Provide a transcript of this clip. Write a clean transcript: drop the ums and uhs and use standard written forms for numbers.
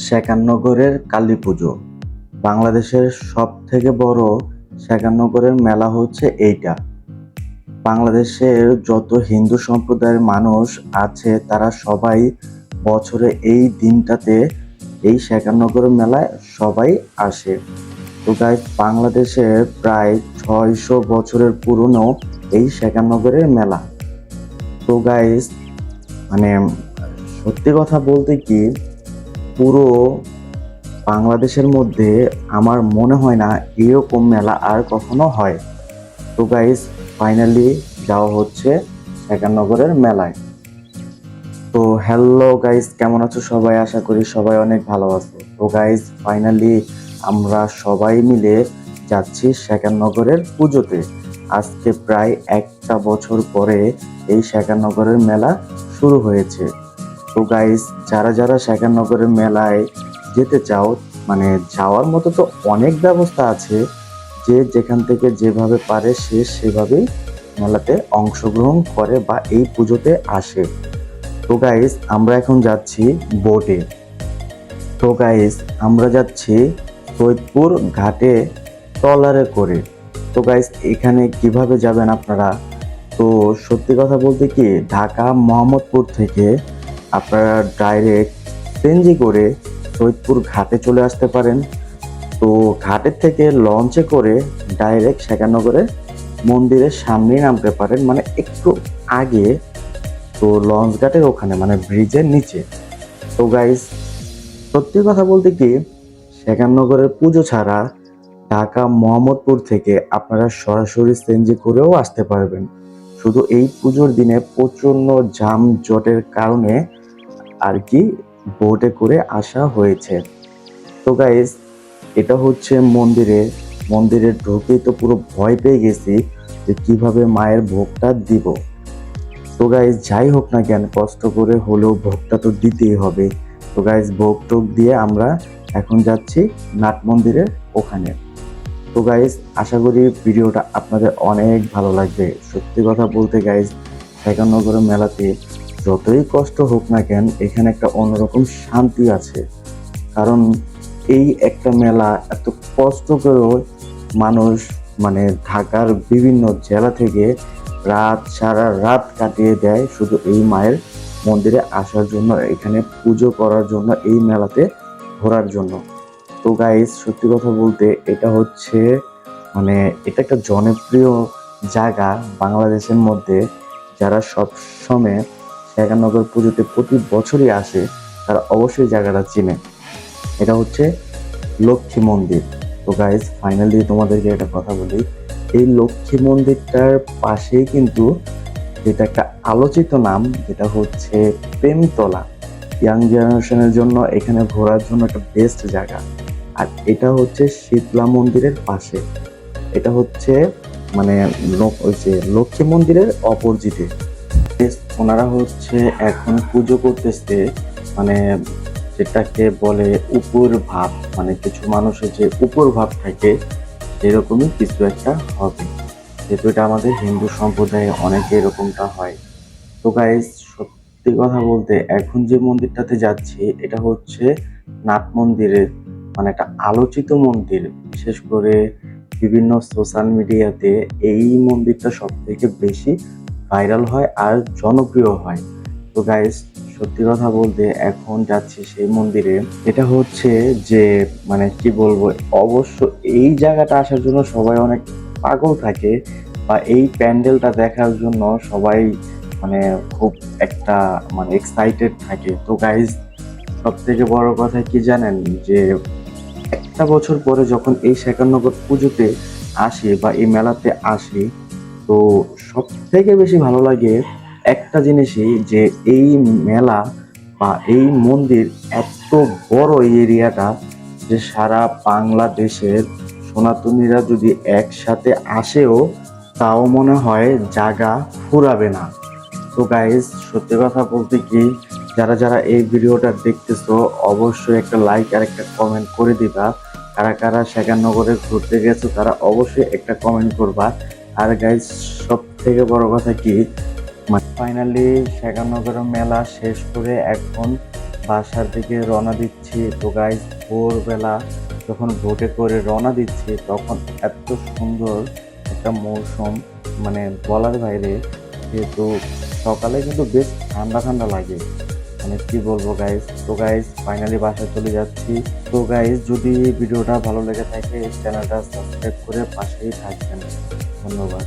শেখাননগরের কালী পুজো বাংলাদেশের সব থেকে বড় শেখাননগরের মেলা হচ্ছে এইটা। বাংলাদেশের যত হিন্দু সম্প্রদায়ের মানুষ আছে তারা সবাই বছরে এই দিনটাতে এই শেখাননগরের মেলায় সবাই আসে। তো গাইস, বাংলাদেশের প্রায় 600 বছরের পুরনো এই শেখাননগরের মেলা। তো গাইস, মানে সত্যি কথা বলতে কি, পুরো বাংলাদেশের মধ্যে আমার মনে হয় না এরকম মেলা আর কখনো হয়। তো গাইস, ফাইনালি যাওয়া হচ্ছে শেখাননগরের মেলায়। তো হ্যালো গাইস, কেমন আছো সবাই? আশা করি সবাই অনেক ভালো আছো। তো গাইস, ফাইনালি আমরা সবাই মিলে যাচ্ছি শেখাননগরের পুজোতে। আজকে প্রায় একটা বছর পরে এই শেখাননগরের মেলা শুরু হয়েছে। তো গাইস, যারা যারা শেখাননগরের মেলায় যেতে চাও, মানে যাওয়ার মতো তো অনেক ব্যবস্থা আছে, যে যেখান থেকে যেভাবে পারে সে সেভাবেই মেলাতে অংশগ্রহণ করে বা এই পুজোতে আসে। তো গাইস, আমরা এখন যাচ্ছি বোটে। তো গাইস, আমরা যাচ্ছি সৈয়দপুর ঘাটে ট্রলারে করে। তো গাইস, এখানে কিভাবে যাবেন আপনারা? তো সত্যি কথা বলতে কি, ঢাকা মোহাম্মদপুর থেকে আপনারা ডাইরেক্ট সিএনজি করে সৈয়দপুর ঘাটে চলে আসতে পারেন। তো ঘাটের থেকে লঞ্চে করে ডাইরেক্ট শেখাননগরে মন্দিরের সামনেই নামতে পারেন, মানে একটু আগে। তো লঞ্চ ঘাটের ওখানে, মানে ব্রিজের নিচে। তো গাইস, সত্যি কথা বলতে কি, শেখাননগরের পুজো ছাড়া ঢাকা মোহাম্মদপুর থেকে আপনারা সরাসরি সিএনজি করেও আসতে পারবেন। শুধু এই পুজোর দিনে প্রচন্ড যানজটের কারণে আর কি বোটে করে আসা হয়েছে। তো গাইস, এটা হচ্ছে মন্দিরে। মন্দিরে ঢুকেই তো পুরো ভয় পেয়ে গেছি যে কিভাবে মায়ের ভোগটা দিব। তো গাইস, যাই হোক না কেন, কষ্ট করে হলেও ভোগটা তো দিতেই হবে। তো গাইস, ভোগ টোগ দিয়ে আমরা এখন যাচ্ছি নাট মন্দিরের ওখানে। তো গাইস, আশা করি ভিডিওটা আপনাদের অনেক ভালো লাগবে। সত্যি কথা বলতে গাইস, শেখাননগরের মেলাতে যতই কষ্ট হোক না কেন, এখানে একটা অন্যরকম শান্তি আছে। কারণ এই একটা মেলা এত কষ্ট করেও মানুষ, মানে ঢাকার বিভিন্ন জেলা থেকে সারা রাত কাটিয়ে দেয় শুধু এই মায়ের মন্দিরে আসার জন্য, এখানে পুজো করার জন্য, এই মেলাতে ঘোরার জন্য। তো গাইস, সত্যি কথা বলতে এটা হচ্ছে, মানে এটা একটা জনপ্রিয় জায়গা বাংলাদেশের মধ্যে। যারা সব সময় শেখাননগর পুজোতে প্রতি বছরই আসে তারা অবশ্যই জায়গাটা চিনে। এটা হচ্ছে লক্ষ্মী মন্দির। তো গাইস, ফাইনালি তোমাদেরকে একটা কথা বলি, এই লক্ষ্মী মন্দিরটার পাশেই কিন্তু যেটা একটা আলোচিত নাম, যেটা হচ্ছে প্রেমতলা। ইয়াং জেনারেশনের জন্য এখানে ঘোরার জন্য একটা বেস্ট জায়গা। আর এটা হচ্ছে শীতলা মন্দিরের পাশে। এটা হচ্ছে মানে ওই যে লক্ষ্মী মন্দিরের অপোজিটে। ওনারা হচ্ছে এখন পুজো করতেছে, মানে যেটাকে বলে উপর ভাব, মানে কিছু মানুষের যে উপর ভাব থাকে এরকমই কিছু একটা হবে। যেহেতু এটা আমাদের হিন্দু সম্প্রদায়ে অনেকে এরকমটা হয়। তো গাইস, সত্যি কথা বলতে এখন যে মন্দিরটাতে যাচ্ছি এটা হচ্ছে নাট মন্দিরের, মানে একটা আলোচিত মন্দির। বিশেষ করে বিভিন্ন সোশ্যাল মিডিয়াতে এই মন্দিরটা সব থেকে বেশি ভাইরাল হয় আর জনপ্রিয় হয়। তো গাইস, সত্যি কথা বলতে এখন যাচ্ছি সেই মন্দিরে। এটা হচ্ছে যে, মানে কি বলবো, অবশ্য এই জায়গাটা আসার জন্য সবাই অনেক পাগল থাকে, বা এই প্যান্ডেলটা দেখার জন্য সবাই মানে খুব একটা মানে এক্সাইটেড থাকে। তো গাইস, সব থেকে বড় কথা কি জানেন, যে একটা বছর পরে যখন এই শেখাননগর পুজোতে আসি বা এই মেলাতে আসি, তো সব থেকে বেশি ভালো লাগে একটা জিনিসই, যে এই মেলা বা এই মন্দির এত বড় এই এরিয়াটা, যে সারা বাংলাদেশের সনাতনীরা যদি একসাথে আসেও তাও মনে হয় জায়গা ফুরাবে না। তো গাইস, সত্যি কথা বলতে কি, যারা যারা এই ভিডিওটা দেখতেছো অবশ্যই একটা লাইক আর একটা কমেন্ট করে দিবা। কারা কারা শেখাননগরে ঘুরতে গেছো তারা অবশ্যই একটা কমেন্ট করবা। আর গাইস, সব থেকে বড় কথা কি, মানে ফাইনালি শেখাননগরের মেলা শেষ করে এখন বাসার দিকে রওনা দিচ্ছি। তো গাইস ভোরবেলা যখন বোটে করে রওনা দিচ্ছি তখন এত সুন্দর একটা মৌসুম, মানে বলার বাইরে। যেহেতু সকালে কিন্তু বেশ ঠান্ডা ঠান্ডা লাগে, মানে কি বলবো গাইস। তো গাইস ফাইনালি বাসায় চলে যাচ্ছি। তো গাইস যদি ভিডিওটা ভালো লেগে থাকে চ্যানেলটা সাবস্ক্রাইব করে পাশেই থাকবেন। ধন্যবাদ।